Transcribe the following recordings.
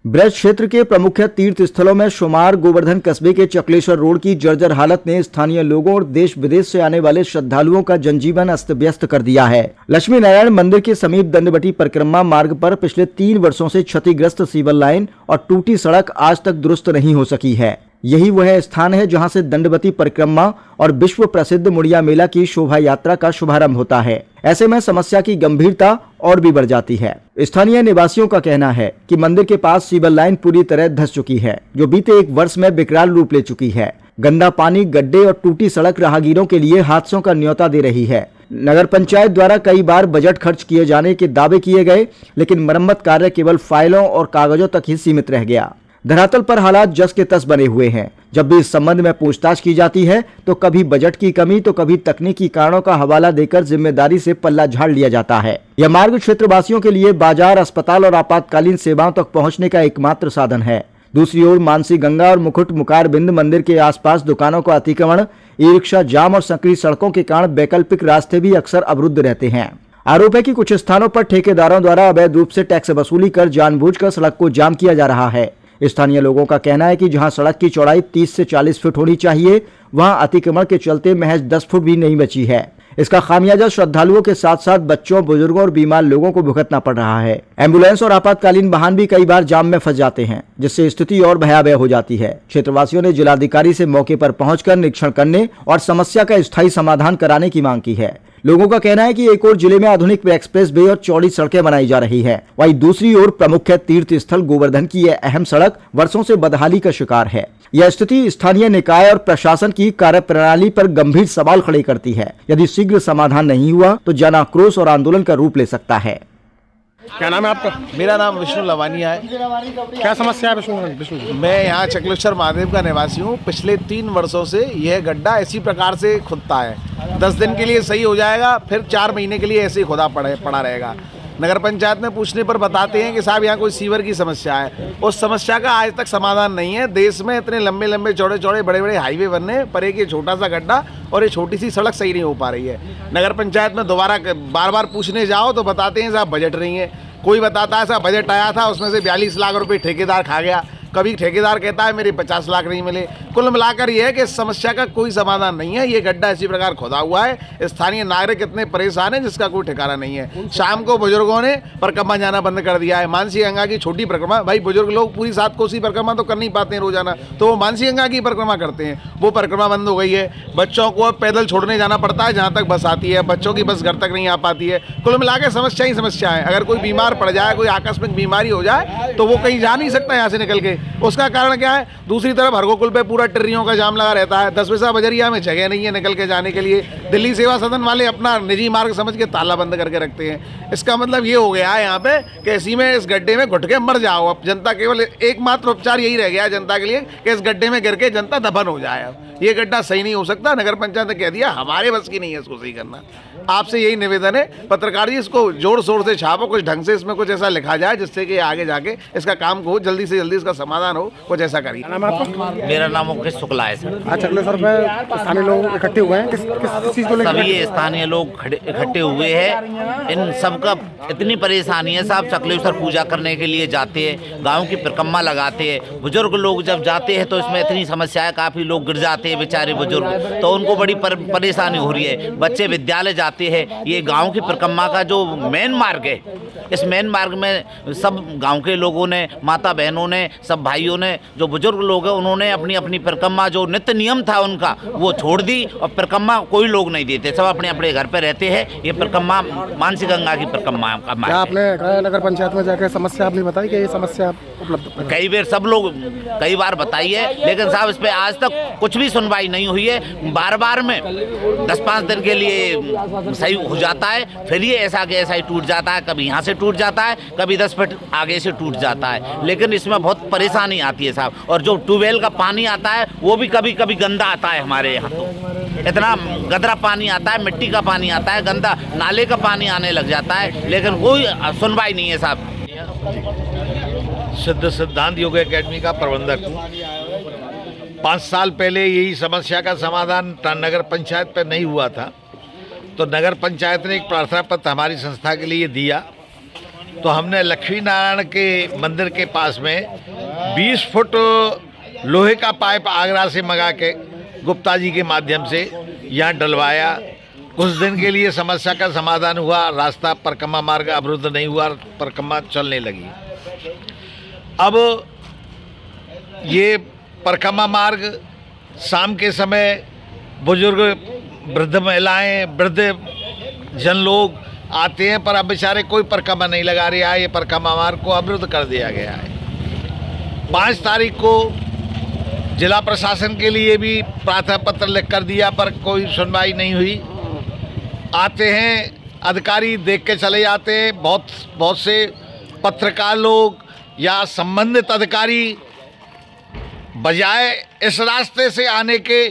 ब्रज क्षेत्र के प्रमुख तीर्थ स्थलों में शुमार गोवर्धन कस्बे के चकलेश्वर रोड की जर्जर हालत ने स्थानीय लोगों और देश विदेश से आने वाले श्रद्धालुओं का जनजीवन अस्त व्यस्त कर दिया है। लक्ष्मी नारायण मंदिर के समीप दंडवती परिक्रमा मार्ग पर पिछले 3 वर्षों से क्षतिग्रस्त सीवर लाइन और टूटी सड़क आज तक दुरुस्त नहीं हो सकी है। यही वह स्थान है जहां से दंडवती परिक्रमा और विश्व प्रसिद्ध मुड़िया मेला की शोभा यात्रा का शुभारंभ होता है। ऐसे में समस्या की गंभीरता और भी बढ़ जाती है। स्थानीय निवासियों का कहना है कि मंदिर के पास सीवर लाइन पूरी तरह धंस चुकी है, जो बीते 1 वर्ष में विकराल रूप ले चुकी है। गंदा पानी, गड्ढे और टूटी सड़क राहगीरों के लिए हादसों का न्योता दे रही है। नगर पंचायत द्वारा कई बार बजट खर्च किए जाने के दावे किए गए, लेकिन मरम्मत कार्य केवल फाइलों और कागजों तक ही सीमित रह गया। धरातल पर हालात जस के तस बने हुए हैं। जब भी इस संबंध में पूछताछ की जाती है तो कभी बजट की कमी तो कभी तकनीकी कारणों का हवाला देकर जिम्मेदारी से पल्ला झाड़ लिया जाता है। यह मार्ग क्षेत्रवासियों के लिए बाजार, अस्पताल और आपातकालीन सेवाओं तक पहुंचने का एकमात्र साधन है। दूसरी ओर मानसी गंगा और मुकुट मुकारबिंद मंदिर के आसपास दुकानों का अतिक्रमण, ई रिक्शा जाम और संकरी सड़कों के कारण वैकल्पिक रास्ते भी अक्सर अवरुद्ध रहते हैं। आरोप है कि कुछ स्थानों पर ठेकेदारों द्वारा अवैध रूप से टैक्स वसूली कर जानबूझकर सड़क को जाम किया जा रहा है। स्थानीय लोगों का कहना है कि जहां सड़क की चौड़ाई 30 से 40 फुट होनी चाहिए, वहां अतिक्रमण के चलते महज 10 फुट भी नहीं बची है। इसका खामियाजा श्रद्धालुओं के साथ साथ बच्चों, बुजुर्गों और बीमार लोगों को भुगतना पड़ रहा है। एम्बुलेंस और आपातकालीन वाहन भी कई बार जाम में फंस जाते हैं, जिससे स्थिति और भयावह हो जाती है। क्षेत्रवासियों ने जिलाधिकारी से मौके पर पहुंचकर निरीक्षण करने और समस्या का स्थायी समाधान कराने की मांग की है। लोगों का कहना है कि एक और जिले में आधुनिक एक्सप्रेस वे और चौड़ी सड़कें बनाई जा रही है, वहीं दूसरी ओर प्रमुख तीर्थ स्थल गोवर्धन की यह अहम सड़क वर्षों से बदहाली का शिकार है। यह स्थिति स्थानीय निकाय और प्रशासन की कार्यप्रणाली पर गंभीर सवाल खड़े करती है। यदि शीघ्र समाधान नहीं हुआ तो जन आक्रोश और आंदोलन का रूप ले सकता है। क्या नाम है आपका? मेरा नाम विष्णु लवानिया है। क्या समस्या है विष्णु जी? मैं यहाँ चकलेश्वर महादेव का निवासी हूँ। पिछले 3 वर्षों से यह गड्ढा इसी प्रकार से खुदता है। 10 दिन के लिए सही हो जाएगा, फिर 4 महीने के लिए ऐसे ही खुदा पड़ा रहेगा। नगर पंचायत में पूछने पर बताते हैं कि साहब यहाँ कोई सीवर की समस्या है। उस समस्या का आज तक समाधान नहीं है। देश में इतने लंबे लंबे चौड़े चौड़े बड़े बड़े हाईवे बनने पर एक ये छोटा सा गड्ढा और ये छोटी सी सड़क सही नहीं हो पा रही है। नगर पंचायत में दोबारा बार बार पूछने जाओ तो बताते हैं साहब बजट नहीं है। कोई बताता है साहब बजट आया था, उसमें से 42 लाख रुपए ठेकेदार खा गया। कभी ठेकेदार कहता है मेरे 50 लाख नहीं मिले। कुल मिलाकर यह है कि इस समस्या का कोई समाधान नहीं है। ये गड्ढा इसी प्रकार खुदा हुआ है। स्थानीय नागरिक इतने परेशान हैं जिसका कोई ठिकाना नहीं है। शाम को बुजुर्गों ने परिक्रमा जाना बंद कर दिया है। मानसी गंगा की छोटी परिक्रमा, भाई बुजुर्ग लोग पूरी 7 कोसी परिक्रमा तो कर नहीं पाते हैं रोजाना, तो वो मानसी गंगा की परिक्रमा करते हैं। वो परिक्रमा बंद हो गई है। बच्चों को अब पैदल छोड़ने जाना पड़ता है जहाँ तक बस आती है। बच्चों की बस घर तक नहीं आ पाती है। कुल मिलाकर समस्या ही समस्या है। अगर कोई बीमार पड़ जाए, कोई आकस्मिक बीमारी हो जाए तो वो कहीं जा नहीं सकता यहाँ से निकल के। उसका कारण क्या है? दूसरी तरफ हरगोकुल पे पूरा टिर्रियों का जाम लगा रहता है। 10 पैसा बजरिया में जगह नहीं है निकल के जाने के लिए। दिल्ली सेवा सदन वाले अपना निजी मार्ग समझ के ताला बंद करके रखते हैं। इसका मतलब ये हो गया है यहाँ पे कि इसी में इस गड्ढे में घुट के मर जाओ। अब जनता केवल एकमात्र उपचार यही रह गया है जनता के लिए कि इस गड्ढे में गिर के जनता दफन हो जाए। अब ये गड्ढा सही नहीं हो सकता। नगर पंचायत ने कह दिया हमारे बस की नहीं है इसको सही करना। आपसे यही निवेदन है, पत्रकार जी इसको जोर शोर से छापो, कुछ ढंग से इसमें कुछ ऐसा लिखा जाए जिससे कि आगे जाके इसका काम को जल्दी से जल्दी इसका समाधान हो। कुछ ऐसा करिए। मेरा नाम मुकेश शुक्ला है सर। अच्छा, चकलेश्वर में स्थानीय लोग इकट्ठे हुए हैं, किस चीज़ को लेकर? सभी स्थानीय लोग इकट्ठे हुए हैं। इन सबका इतनी परेशानी है साहब। चकलेश्वर पूजा करने के लिए जाते हैं, गांव की परिक्रमा लगाते हैं। बुजुर्ग लोग जब जाते हैं तो इसमें इतनी समस्या है, काफ़ी लोग गिर जाते हैं बेचारे बुजुर्ग, तो उनको बड़ी परेशानी हो रही है। बच्चे विद्यालय जाते हैं। ये गांव की परिक्रमा का जो मेन मार्ग है, इस मेन मार्ग में सब गांव के लोगों ने, माता बहनों ने, सब भाइयों ने, जो बुजुर्ग लोग हैं उन्होंने अपनी अपनी परिक्रमा जो नित्य नियम था उनका वो छोड़ दी और परिक्रमा कोई लोग नहीं देते। सब अपने अपने घर पे रहते हैं। ये परिक्रमा मानसी गंगा की परिक्रमा का मार्ग है। आपने नगर पंचायत में जाकर समस्या आपने बताई कि ये समस्या उपलब्ध? कई बार सब लोग कई बार बताई है, लेकिन साहब इस पे आज तक कुछ भी सुनवाई नहीं हुई है। बार बार में 10-5 दिन के लिए सही हो जाता है, फिर ये ऐसा कि ऐसा ही टूट जाता है। कभी यहाँ से टूट जाता है, कभी 10 फीट आगे से टूट जाता है। लेकिन इसमें बहुत परेशानी आती है साहब। और जो ट्यूबवेल का पानी आता है वो भी कभी कभी गंदा आता है हमारे यहाँ। तो इतना गंदा पानी आता है, मिट्टी का पानी आता है, गंदा नाले का पानी आने लग जाता है, लेकिन कोई सुनवाई नहीं है साहब। सिद्ध सिद्धांत योग एकेडमी का प्रबंधक हूँ। 5 साल पहले यही समस्या का समाधान नगर पंचायत पर नहीं हुआ था, तो नगर पंचायत ने एक प्रार्थना पत्र हमारी संस्था के लिए दिया तो हमने लक्ष्मी नारायण के मंदिर के पास में 20 फुट लोहे का पाइप आगरा से मंगा के गुप्ता जी के माध्यम से यहाँ डलवाया। कुछ दिन के लिए समस्या का समाधान हुआ, रास्ता परिक्रमा मार्ग अवरुद्ध नहीं हुआ, परिक्रमा चलने लगी। अब ये परिक्रमा मार्ग शाम के समय बुजुर्ग, वृद्ध महिलाएं, वृद्ध जन लोग आते हैं, पर अब बेचारे कोई परिक्रमा नहीं लगा रहा है। ये परिक्रमा मार्ग को अवरुद्ध कर दिया गया है। 5 तारीख को जिला प्रशासन के लिए भी प्रार्थना पत्र लिख कर दिया, पर कोई सुनवाई नहीं हुई। आते हैं अधिकारी, देख के चले जाते हैं। बहुत से पत्रकार लोग या संबंधित अधिकारी बजाय इस रास्ते से आने के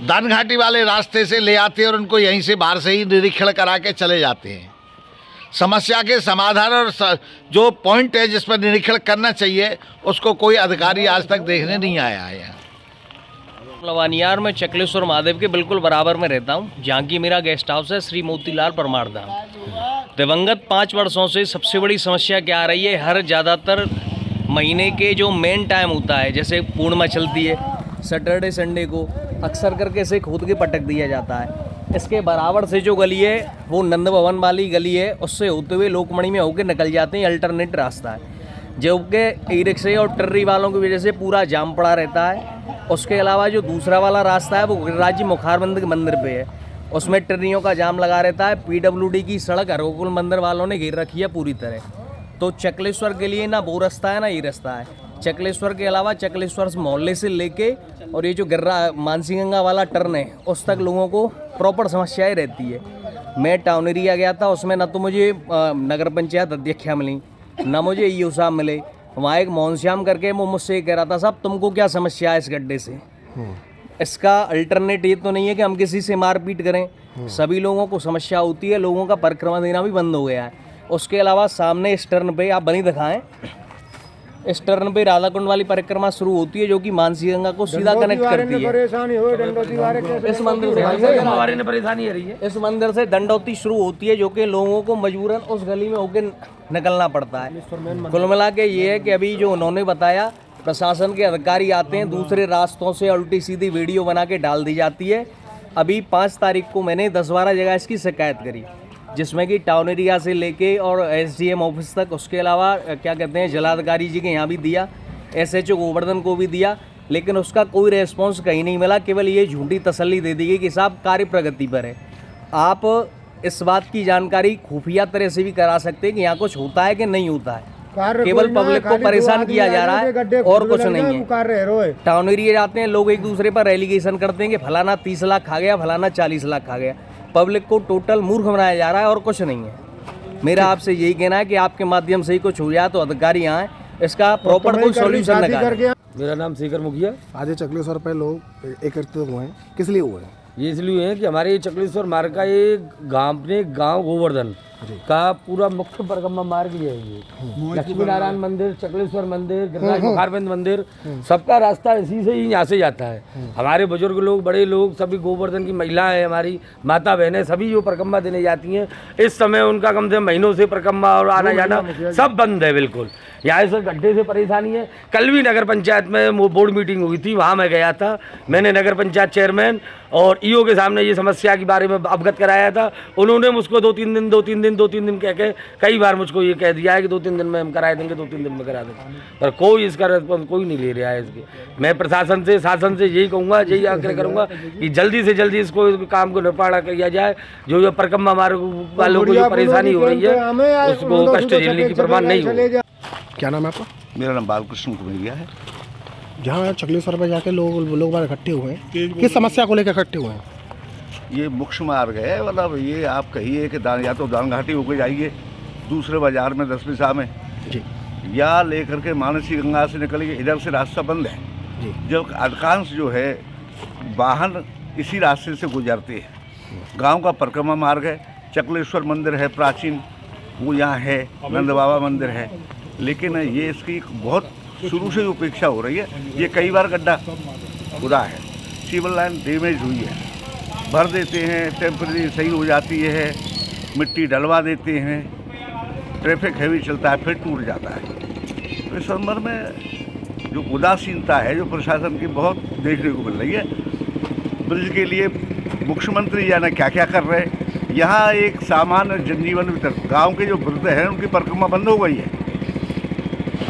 दान घाटी वाले रास्ते से ले आते हैं और उनको यहीं से बाहर से ही निरीक्षण करा के चले जाते हैं। समस्या के समाधान और जो पॉइंट है जिस पर निरीक्षण करना चाहिए उसको कोई अधिकारी आज तक देखने नहीं आया है। लवानियार में चकलेश्वर महादेव के बिल्कुल बराबर में रहता हूँ, जहाँ की मेरा गेस्ट हाउस है श्री मोतीलाल परमार धाम। दिवंगत 5 वर्षों से सबसे बड़ी समस्या क्या आ रही है, हर ज़्यादातर महीने के जो मेन टाइम होता है, जैसे पूर्णिमा चलती है सैटरडे संडे को, अक्सर करके इसे खोद के पटक दिया जाता है। इसके बराबर से जो गली है वो नंद भवन वाली गली है, उससे होते हुए लोकमणि में होकर निकल जाते हैं। अल्टरनेट रास्ता है जो कि ई रिक्शे और टर्री वालों की वजह से पूरा जाम पड़ा रहता है। उसके अलावा जो दूसरा वाला रास्ता है वो गिरिराज मुखारबंद के मंदिर पे है, उसमें टर्रियों का जाम लगा रहता है। PWD की सड़क हरगोकुल मंदिर वालों ने घेर रखी है पूरी तरह। तो चकलेश्वर के लिए ना वो रास्ता है ना ये रास्ता है। चकलेश्वर के अलावा चकलेश्वर मोहल्ले से लेके और ये जो मानसी गंगा वाला टर्न है उस तक लोगों को प्रॉपर समस्याएं रहती है। मैं टाउन एरिया गया था, उसमें ना तो मुझे नगर पंचायत अध्यक्षा मिली, ना मुझे ईओ साहब मिले। वहाँ एक मोहन श्याम करके वो मुझसे कह रहा था, साहब तुमको क्या समस्या है इस गड्ढे से? इसका अल्टरनेट ये तो नहीं है कि हम किसी से मारपीट करें, सभी लोगों को समस्या होती है। लोगों का परिक्रमा देना भी बंद हो गया है। उसके अलावा सामने इस टर्न पे आप बनी दिखाएं, इस टर्न पे राधाकुंड वाली परिक्रमा शुरू होती है जो कि मानसी गंगा को सीधा कनेक्ट करती है। इस मंदिर से हमारी परेशानी आ रही है। इस मंदिर से दंडौती शुरू होती है जो कि लोगों को मजबूरन उस गली में होकर निकलना पड़ता है। कुल मिला के ये है कि अभी जो उन्होंने बताया, प्रशासन के अधिकारी आते हैं, दूसरे रास्तों से उल्टी सीधी वीडियो बना के डाल दी जाती है। अभी 5 तारीख को मैंने 10-12 जगह इसकी शिकायत करी, जिसमें कि टाउन एरिया से लेके और SDM ऑफिस तक, उसके अलावा क्या कहते हैं जिलाधिकारी जी के यहाँ भी दिया, SHO गोवर्धन को भी दिया, लेकिन उसका कोई रेस्पॉन्स कहीं नहीं मिला। केवल ये झूठी तसल्ली दे दी गई कि साहब कार्य प्रगति पर है। आप इस बात की जानकारी खुफिया तरह से भी करा सकते हैं कि यहाँ कुछ होता है कि नहीं होता है। केवल पब्लिक को परेशान किया जा रहा है और कुछ नहीं है। टाउन एरिया जाते हैं लोग, एक दूसरे पर एलिगेशन करते हैं कि फलाना 30 लाख खा गया, फलाना 40 लाख खा गया। पब्लिक को टोटल मूर्ख बनाया जा रहा है और कुछ नहीं है। मेरा आपसे यही कहना है कि आपके माध्यम से ही कुछ हो जाए तो अधिकारी आए, इसका प्रॉपर कोई सॉल्यूशन निकालें। मेरा नाम शेखर मुखिया। आज चकलेश्वर पे लोग एकत्रित हुए हैं, किस लिए हुए हैं? ये इसलिए है कि हमारे चकलेश्वर मार्ग का ये गांव गोवर्धन का पूरा मुख्य परिक्रमा मार्ग ये है। ये लक्ष्मी नारायण मंदिर, चकलेश्वर मंदिर, गिरिराज मुखारबंद मंदिर, सबका रास्ता इसी से ही यहाँ से जाता है। हमारे बुजुर्ग लोग, बड़े लोग, सभी गोवर्धन की महिलाएं, हमारी माता बहनें, सभी जो परिक्रमा देने जाती हैं, इस समय उनका कम से कम महीनों से परिक्रमा और आना जाना सब बंद है बिल्कुल। यहाँ से गड्ढे से परेशानी है। कल भी नगर पंचायत में बोर्ड मीटिंग हुई थी, वहाँ मैं गया था। मैंने नगर पंचायत चेयरमैन और ईओ के सामने ये समस्या के बारे में अवगत कराया था। उन्होंने मुझको 2-3 दिन कह के कई बार मुझको ये कह दिया है कि 2-3 दिन में हम करा देंगे, 2-3 दिन में करा देंगे, पर कोई इसका रिस्पॉन्स कोई नहीं ले रहा है इसके। मैं प्रशासन से, शासन से यही कहूँगा, यही आग्रह करूँगा कि जल्दी से जल्दी इसको काम को निपटारा किया जाए। जो परिक्रमा मार्ग वालों को जो परेशानी हो रही है उसको कष्ट झेलने की प्रमाण नहीं हो। क्या नाम है आपका? मेरा नाम बालकृष्ण कुमेरिया है। जहाँ चकलेश्वर पर जाके लोग बार इकट्ठे हुए हैं, किस समस्या को लेकर इकट्ठे हुए हैं? ये मुख्य मार्ग है, मतलब ये आप कहिए कि या तो दान घाटी होकर जाइए दूसरे बाजार में 10 पैसा में जी, या लेकर के मानसी गंगा से निकलिए, इधर से रास्ता बंद है जी। जब अधिकांश जो है वाहन इसी रास्ते से गुजरते हैं। गांव का परिक्रमा मार्ग है, चकलेश्वर मंदिर है प्राचीन, वो यहाँ है, नंद बाबा मंदिर है, लेकिन ये इसकी बहुत शुरू से उपेक्षा हो रही है। ये कई बार गड्ढा खुदा है, सिविल लाइन डैमेज हुई है, भर देते हैं, टेम्परेरी सही हो जाती है, मिट्टी डलवा देते हैं, ट्रैफिक हैवी चलता है फिर टूट जाता है। तो इस संदर्भ में जो उदासीनता है जो प्रशासन की बहुत देखने को मिल रही है। ब्रिज के लिए मुख्यमंत्री जाने क्या क्या कर रहे हैं। यहाँ एक सामान्य जनजीवन वितरण गाँव के जो वृद्ध हैं उनकी परिक्रमा बंद हो गई है।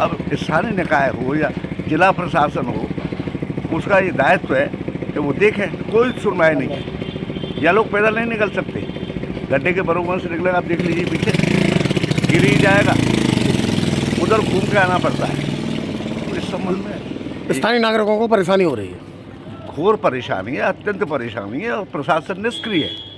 अब स्थानीय निकाय हो या जिला प्रशासन हो, उसका ये दायित्व है कि वो देखें। कोई सुनवाई नहीं है। या लोग पैदल नहीं निकल सकते, गड्ढे के बरोबर से निकलेगा, आप देख लीजिए पीछे गिर ही जाएगा, उधर घूम के आना पड़ता है। तो इस संबंध में स्थानीय नागरिकों को परेशानी हो रही है। घोर परेशानी है, अत्यंत परेशानी है और प्रशासन निष्क्रिय है।